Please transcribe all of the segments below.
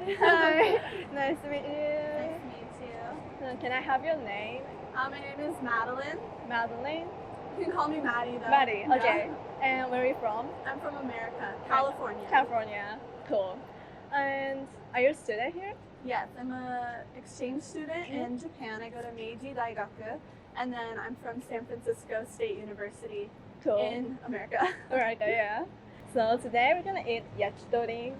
Hi. Nice to meet you. Nice to meet you. Can I have your name? My name is Madeline. Madeline? You can call me Maddie though. Maddie, Yeah. okay. And where are you from? I'm from America, California. California. Cool. And are you a student here? Yes, I'm a exchange student in Japan. I go to Meiji Daigaku, and then I'm from San Francisco State University Cool. in America. Alright, yeah. So today we're gonna eat yakitori.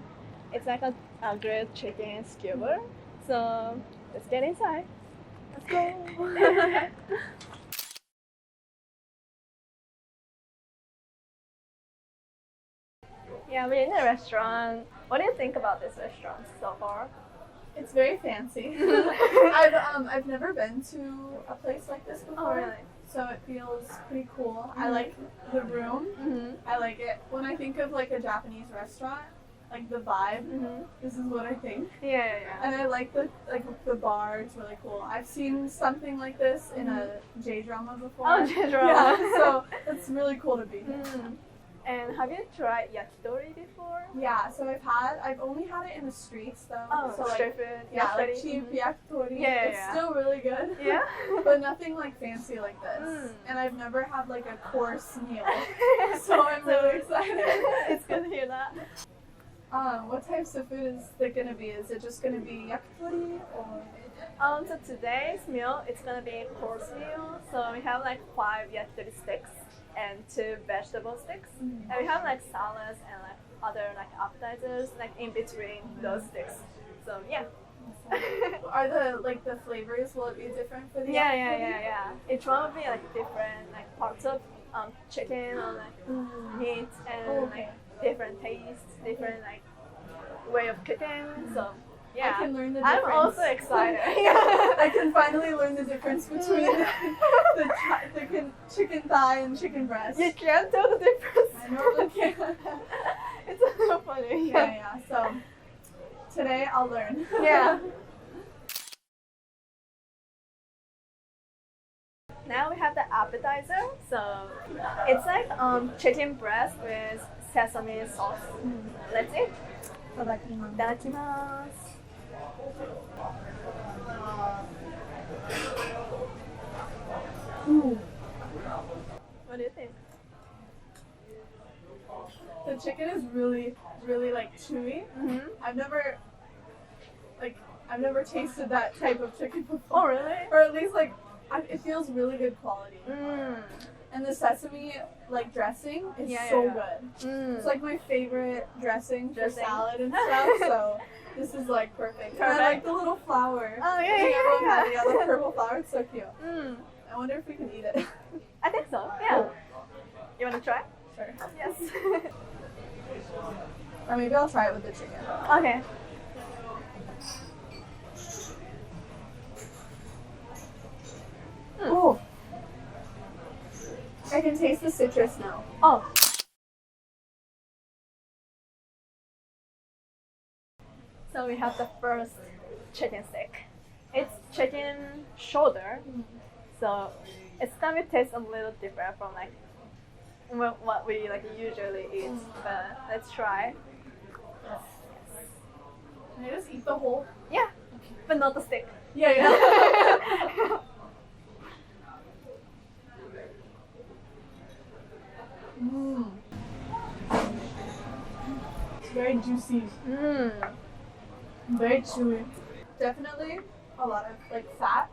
It's like a grilled chicken skewer. So let's get inside. Let's go. Yeah, we're in a restaurant. What do you think about this restaurant so far? It's very fancy. I've never been to a place like this before. Oh, really? So it feels pretty cool. I like the room. Mm-hmm. I like it. When I think of like a Japanese restaurant, like the vibe, this is what I think. Yeah. And I like the bar. It's really cool. I've seen something like this in a J-drama before. Oh, J-drama. Yeah, so it's really cool to be here. And have you tried yakitori before? Yeah, so I've only had it in the streets though. Oh, so street food. Yeah, like yakitori. cheap yakitori. Yeah, it's still really good. Yeah? But nothing like fancy like this. And I've never had like a course meal. So I'm really excited. It's good to hear that. What types of food is it gonna be? Is it just gonna be yakitori or? So today's meal, it's gonna be a course meal. So we have like 5 yakitori sticks and 2 vegetable sticks. And we have like salads and like other like appetizers like in between those sticks. So yeah. Are the flavors, will it be different for the yakitori? Yeah. Each one will be like different like parts of chicken or like meat and like different tastes, different like way of cooking. So yeah, I can learn the difference. I'm also excited. I can finally learn the difference between the chicken thigh and chicken breast. You can't tell the difference. I normally can't. It's so funny. Yeah. So today I'll learn. Yeah. Now we have the appetizer. So it's like chicken breast with sesame sauce. Let's eat. Itadakimasu. What do you think? The chicken is really, really like chewy. I've never tasted that type of chicken before. Oh really? Or at least it feels really good quality. And the sesame dressing is so good. It's like my favorite dressing for salad and stuff. So this is like perfect. And I like the little flower. Oh yeah. The purple flower. It's so cute. I wonder if we can eat it. I think so. Yeah. You want to try? Sure. Yes. Or maybe I'll try it with the chicken. Okay. Oh. I can taste the citrus now. Oh. So we have the first chicken stick. It's chicken shoulder. So it's gonna taste a little different from like what we usually eat. But let's try. Can I just eat the whole? Yeah, but not the stick. Yeah. It's very juicy. Very chewy. Definitely a lot of fat.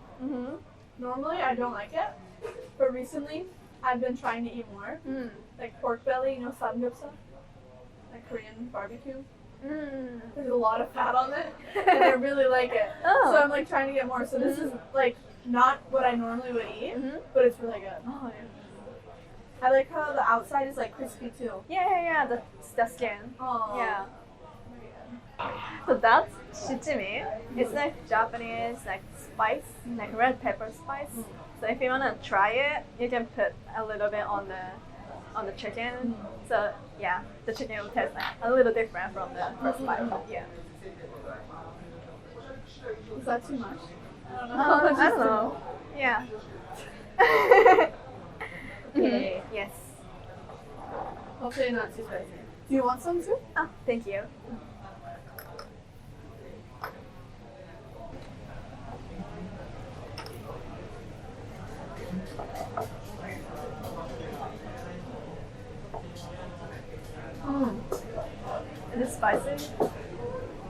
Normally I don't like it, but recently I've been trying to eat more. Like pork belly, samgyeopsal, like Korean barbecue. There's a lot of fat on it, and I really like it. So I'm trying to get more. So this is not what I normally would eat, but it's really good. Oh yeah. I like how the outside is crispy too. Yeah. The skin. Oh. Yeah. So that's shichimi. It's like Japanese spice, like red pepper spice. So if you wanna try it, you can put a little bit on the chicken. So yeah, the chicken will taste a little different from the first bite. Yeah. Is that too much? I I don't know. Yeah. Okay. Yes. Hopefully not too spicy. Do you want some too? Oh, thank you. Is it spicy?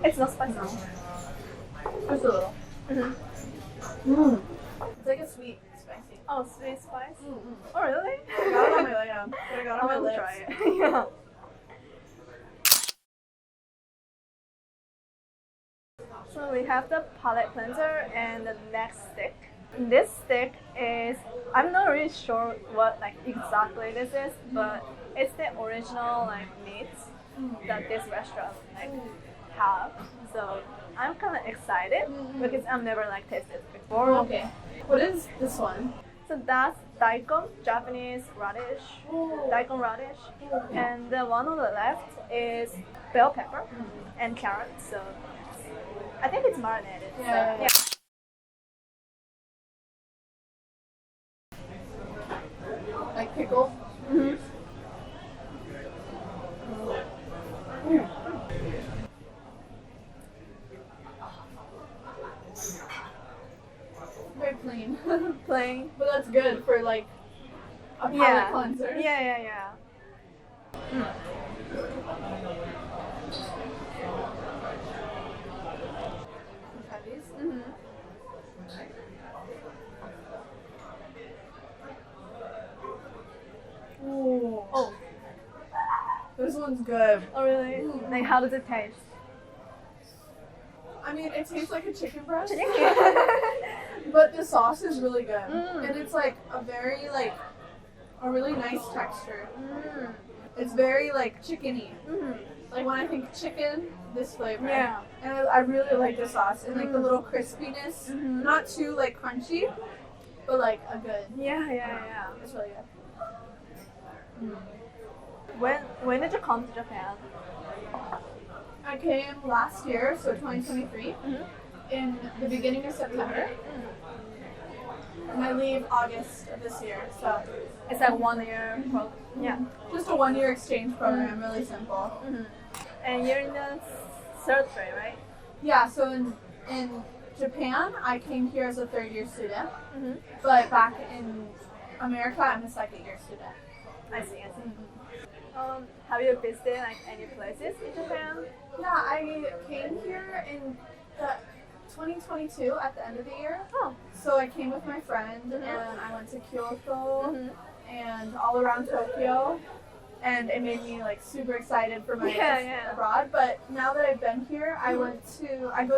It's not spicy. Just a little. Mm-hmm. It's like a sweet spicy. Oh, sweet spice? Mm-hmm. Oh, really? I got it on my lip. I got it on my I'm gonna lips. try it. Yeah. So we have the palate cleanser and the neck stick. This stick is, I'm not really sure what like exactly this is, but it's the original like meat that this restaurant like have. So I'm kind of excited because I've never like tasted it before. Okay. What is this one? So that's daikon, Japanese radish, daikon radish, and the one on the left is bell pepper and carrot. So I think it's marinated. Yeah. So, yeah. Like pickles? Mm-hmm. Very plain. Plain. But that's good for like a palate cleanser. Yeah. Try these. Mm-hmm. Ooh. Oh. This one's good. Oh really? Like how does it taste? I mean, it tastes like a chicken breast. Chicken. But the sauce is really good. Mm. And it's like a very like a really nice texture. Mm. It's very like chickeny. Mm. Like when I think chicken, this flavor. Yeah. And I really like the sauce and like the little crispiness. Mhm. Not too like crunchy, but like a good. Yeah. It's really good. When did you come to Japan? I came last year, so 2023, in the beginning of September. And I leave August of this year, so It's like 1 year. Yeah. just a 1 year exchange program, really simple. Mm-hmm. And you're in the third grade, right? Yeah, so in Japan, I came here as a third year student, Mm-hmm. but back in America, I'm a second year student. I see. Have you visited like any places in Japan? Yeah, I came here in 2022 at the end of the year. Oh. So I came with my friend and I went to Kyoto and all around Tokyo, and it made me like super excited for my abroad. But now that I've been here, I go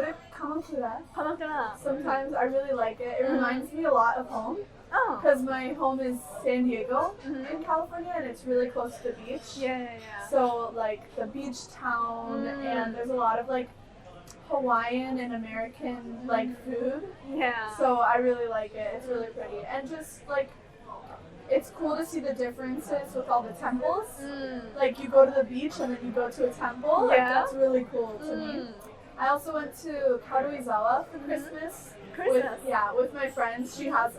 to Kamakura. Kamakura. Sometimes I really like it. It reminds me a lot of home Oh. because my home is San Diego in California, and it's really close to the beach. Yeah. So like the beach town, and there's a lot of like Hawaiian and American like food. Yeah. So I really like it. It's really pretty, and just like it's cool to see the differences with all the temples. Like you go to the beach and then you go to a temple. Like, Yeah. that's really cool to me. I also went to Karuizawa for Christmas. With my friends. She has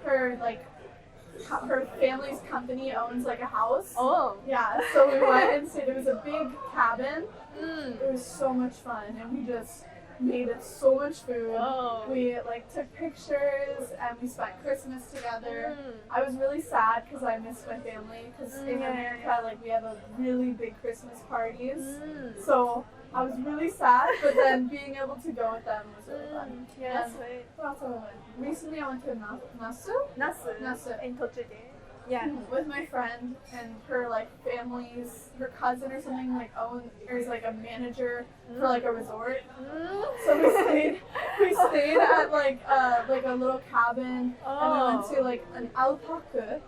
her family's company owns like a house. Oh. Yeah, so we went and stayed. It was a big cabin. It was so much fun, and we just made so much food. Oh. We like took pictures and we spent Christmas together. I was really sad because I missed my family because in America like we have a really big Christmas parties. So I was really sad, but then being able to go with them was really fun. Yeah, And sweet. what else have I went? Recently I went to Nasu. Nasu. In Tochigi. Yeah. With my friend and her like family's, her cousin or something like is like a manager for like a resort. So we stayed at like a little cabin, and we went to like an alpaca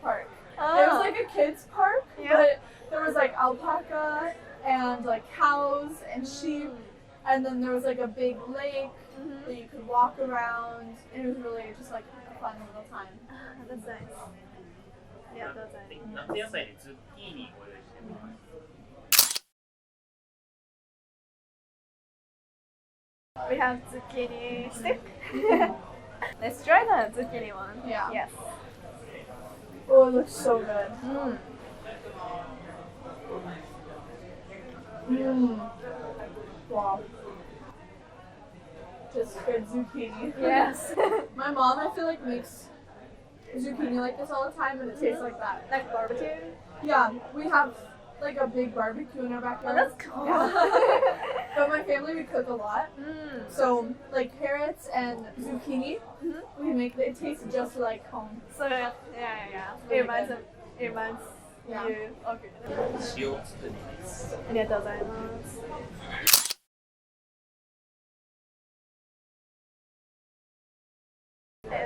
park. It was like a kids park, but there was like alpaca and like cows and sheep, and then there was like a big lake that you could walk around, and it was really just like a fun little time. That's nice. Yeah, that's nice. 夏野菜でズッキーニご用意してます。We have zucchini stick. Let's try the zucchini one. Yeah. Yes. Oh, it looks so good. Wow. Just good zucchini. Yes. My mom, I feel like, makes zucchini like this all the time, and it tastes like that. Like barbecue? Yeah, we have like a big barbecue in our Oh, backyard. that's cool. Yeah. But my family, we cook a lot. Mm. So like carrots and zucchini, we make it taste just like home. So yeah. Really It reminds good. you of it. 塩を作ります。ありがとうございます。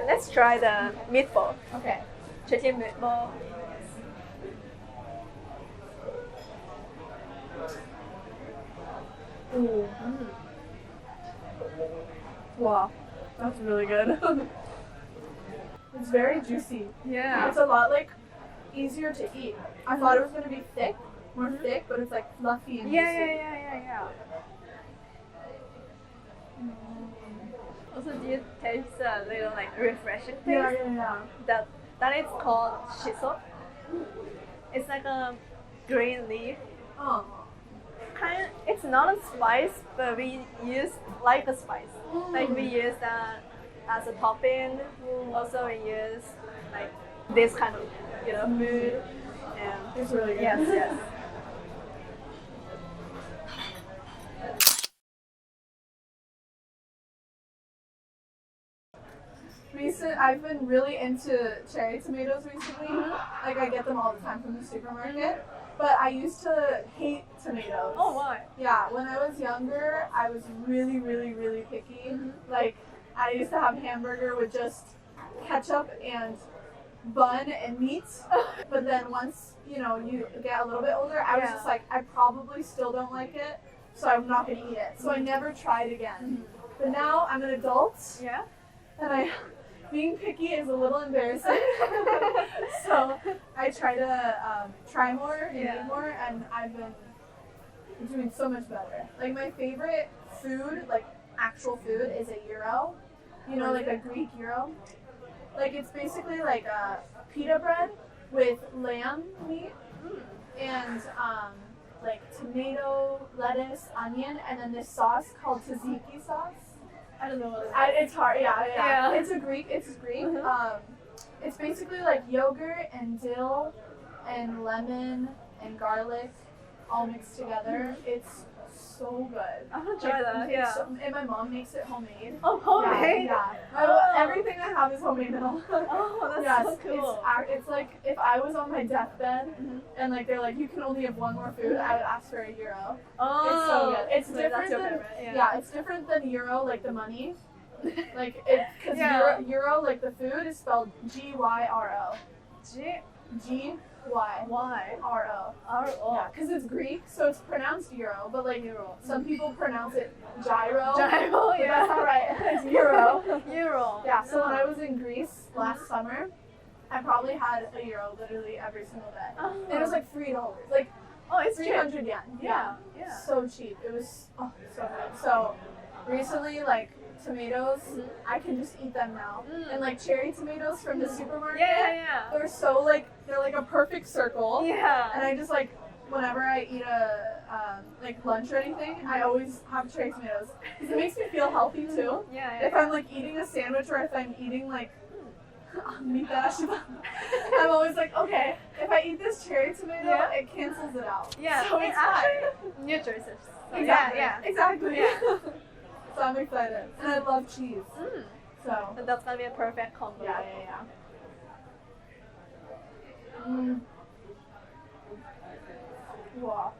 Let's try the meatball. Okay. Chicken meatball. Ooh. Wow, that's really good. It's very juicy. Yeah. It's a lot like easier to eat. I thought it was gonna be thick, more thick, but it's like fluffy and juicy. Yeah. Also, do you taste a little like refreshing taste? Yeah. That is called shiso. It's like a green leaf. Oh. It's not a spice, but we use like a spice. Like we use that as a topping. Also, we use like this kind of food. And It's really good. yes. I've been really into cherry tomatoes recently. Like I get them all the time from the supermarket. But I used to hate tomatoes. Oh, why? Yeah, when I was younger, I was really, really, really picky. Like I used to have hamburger with just ketchup and bun and meat. But then once you get a little bit older, I was just like, I probably still don't like it, so I'm not gonna eat it. So I never tried again. But now I'm an adult. Yeah. And being picky is a little embarrassing. So I try to try more and eat more, and I've been doing so much better. Like my favorite food, like actual food, is a gyro. Like a Greek gyro. Like it's basically like a pita bread with lamb meat and like tomato, lettuce, onion, and then this sauce called tzatziki sauce. I don't know what it is. It's hard, yeah. Yeah. It's Greek. It's basically like yogurt and dill and lemon and garlic all mixed together. It's so good. I'm gonna try that. Yeah. And my mom makes it homemade. Oh, homemade? Yeah. Oh. Everything I have is homemade now. Oh, that's so cool. It's like if I was on my deathbed and like they're like, you can only have one more food, I would ask for a gyro. Oh, It's so good. It's so different that's your than favorite. yeah, it's different than euro, like the money. Like because euro, like the food is spelled Gyro. Gyro. Yeah, because it's Greek, so it's pronounced euro, but like some people pronounce it gyro. Gyro, But yeah. that's not right. It's euro. Euro. Yeah. So when I was in Greece last summer, I probably had a euro literally every single day. Oh. And it was like $3, like Oh, it's 300 yen. Yeah. So cheap. It was so good. So recently, like tomatoes, I can just eat them now. And like cherry tomatoes from the supermarket, Yeah. they're so like they're like a perfect circle. Yeah. And I just like whenever I eat a like lunch or anything, I always have cherry tomatoes because it makes me feel healthy too. Yeah. If I'm like eating a sandwich or if I'm eating like I'm always like, okay, if I eat this cherry tomato, it cancels it out. Yeah. So it's fine. Nutritious. Exactly. Yeah. Exactly. Yeah. So I'm excited. And I love cheese. So That's gonna be a perfect combo. yeah. Wow.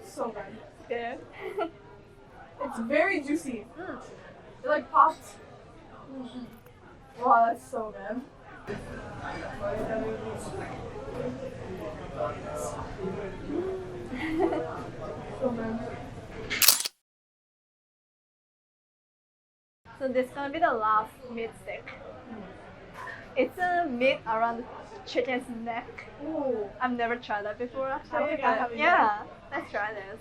So good. Good. It's very juicy. It like popped. Wow, that's so good. So good. So this is gonna be the last meat stick. It's a meat around the chicken's neck. Ooh. I've never tried that before actually. I don't think I but have either. yeah, let's try this.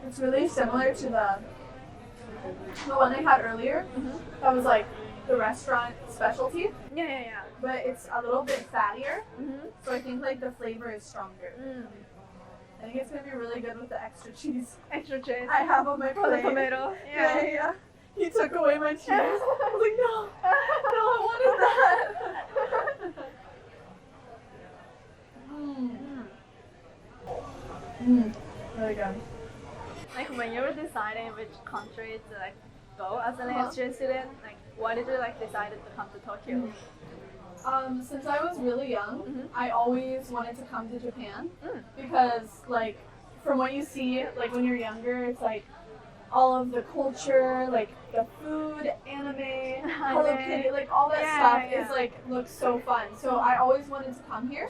It's really similar to the one I had earlier. That was like the restaurant specialty, Yeah. but it's a little bit fattier. So I think like the flavor is stronger. I think it's gonna be really good with the extra cheese Extra cheese. I have on my For the plate. tomato. Yeah. he took away my cheese. I was like, no, I wanted that. Really good. Like when you were deciding which country to like go as an exchange student, like why did you like decided to come to Tokyo? Since I was really young, I always wanted to come to Japan because, like, from what you see, like when you're younger, it's like all of the culture, like the food, anime, Hello Kitty, like all that stuff is like looks so fun. So I always wanted to come here.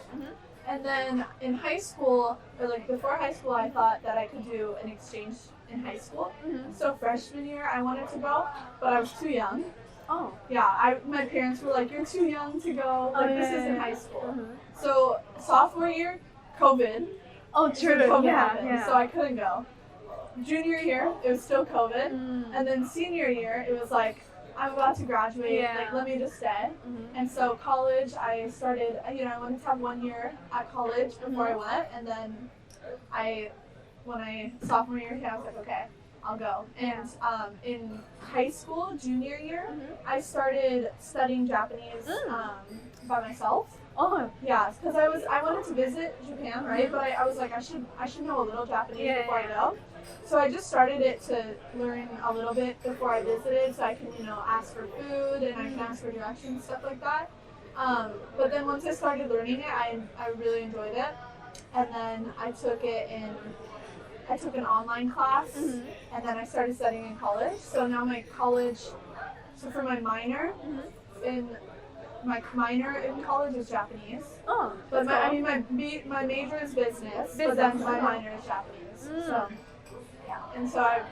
And then in high school, or like before high school, I thought that I could do an exchange in high school. So freshman year, I wanted to go, but I was too young. Oh. Yeah, my parents were like, you're too young to go. Like, this is in high school. So sophomore year, COVID. Oh, true. COVID happened, so I couldn't go. Junior year, it was still COVID. And then senior year, it was like, I'm about to graduate, like, let me just stay. And so college, I started, I wanted to have 1 year at college before I went. And then sophomore year hit, I was like, okay, I'll go. And in high school, junior year, I started studying Japanese by myself. Oh. Yeah, because I wanted to visit Japan, right? But I was like, I should know a little Japanese before I go. So I just started it to learn a little bit before I visited, so I can, ask for food and I can ask for directions, stuff like that. But then once I started learning it, I really enjoyed it. And then I took an online class, and then I started studying in college. So now for my minor, my minor in college is Japanese. Oh, but my major is business, but then my minor is Japanese. So yeah, and so I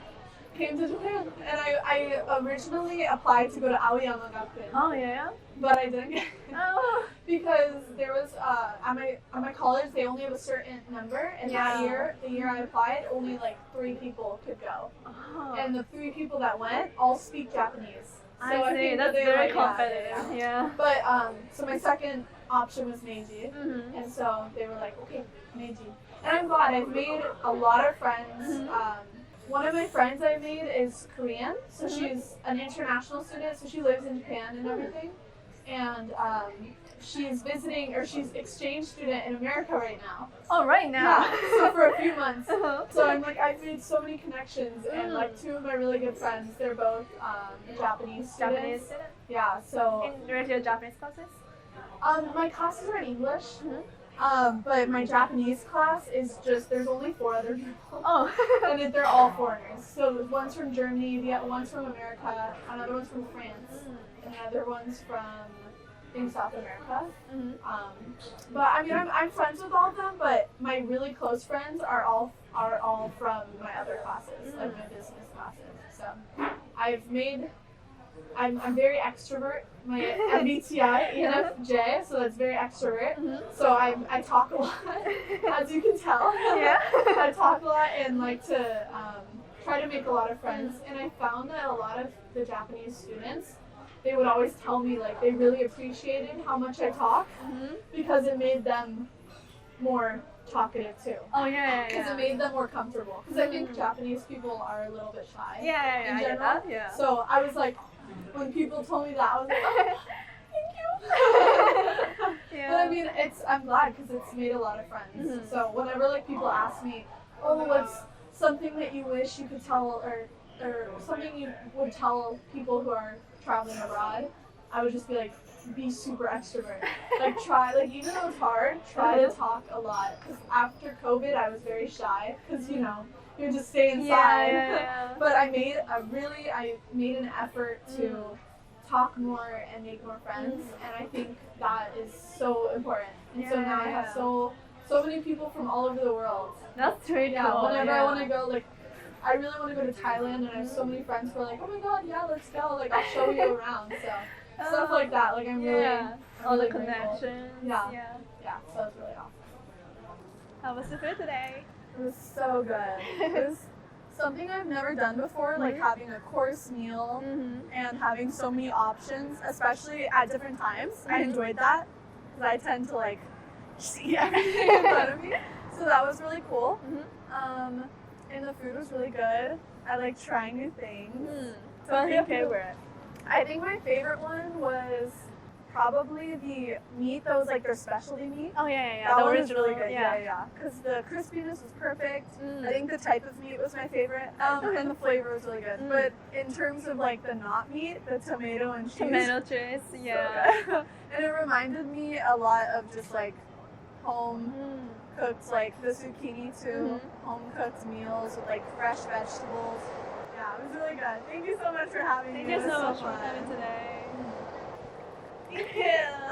came to Japan, and I originally applied to go to Aoyama Gakuen. Oh yeah. But I didn't get it because there was at my college they only have a certain number, and that year, the year I applied, only like 3 people could go, and the 3 people that went all speak Japanese. So I see. think That's they very were, competitive. Yeah. But so my second option was Meiji, and so they were like, okay, Meiji, and I'm glad I've made a lot of friends. One of my friends I made is Korean, so she's an international student, so she lives in Japan and everything. And she's she's exchange student in America right now. Oh, right now. Yeah, so for a few months. So I'm like, I've made so many connections, and like 2 of my really good friends, they're both Japanese students. Yeah, so. And where's your Japanese classes? My classes are in English. But my Japanese class is there's only 4 other people. Oh. And they're all foreigners. So one's from Germany, one's from America, another one's from France, and another one's from South America. But I mean, I'm friends with all of them, but my really close friends are all from my other classes, like my business classes. So I'm very extrovert. My MBTI, ENFJ, so that's very extrovert. So I talk a lot, as you can tell. Yeah. I talk a lot and like to try to make a lot of friends. And I found that a lot of the Japanese students, they would always tell me like they really appreciated how much I talk because it made them more talkative too. Oh yeah. Because it made them more comfortable. Because I think Japanese people are a little bit shy. Yeah, in I get general. that. Yeah. So I was like, when people told me that, I was like, oh, thank you. But I mean, I'm glad because it's made a lot of friends. So whenever like people ask me, oh, what's something that you wish you could tell or something you would tell people who are traveling abroad, I would just be like, be super extrovert. Like even though it's hard, try to talk a lot. Because after COVID, I was very shy because you just stay inside. Yeah. But I made an effort to talk more and make more friends, and I think that is so important. And so now I have so many people from all over the world. That's really cool. Whenever I want to go, like, I really want to go to Thailand, and I have so many friends who are like, oh my god, yeah, let's go. Like, I'll show you around. So stuff like that. Like, I'm really all the grateful. connections. Yeah. So it's really awesome. How was the food today? It was so good. It was something I've never done before, like having a course meal and having so many options, especially at different times. I enjoyed that because I tend to like see everything in front of me. So that was really cool. And the food was really good. I like trying new things. What's your favorite? I think my favorite one was probably the meat that was like their specialty meat. Oh yeah. That The one was original, really good. Yeah. Because the crispiness was perfect. I think the type of meat was my favorite, and the flavor was really good. But in terms of like the not meat, the tomato and cheese. Tomato cheese, yeah. So good. And it reminded me a lot of just like home cooked, like the zucchini too. Home cooked meals with like fresh vegetables. Yeah, it was really good. Thank you so much for having me. Thank you It was so much for fun. coming today. Thank you.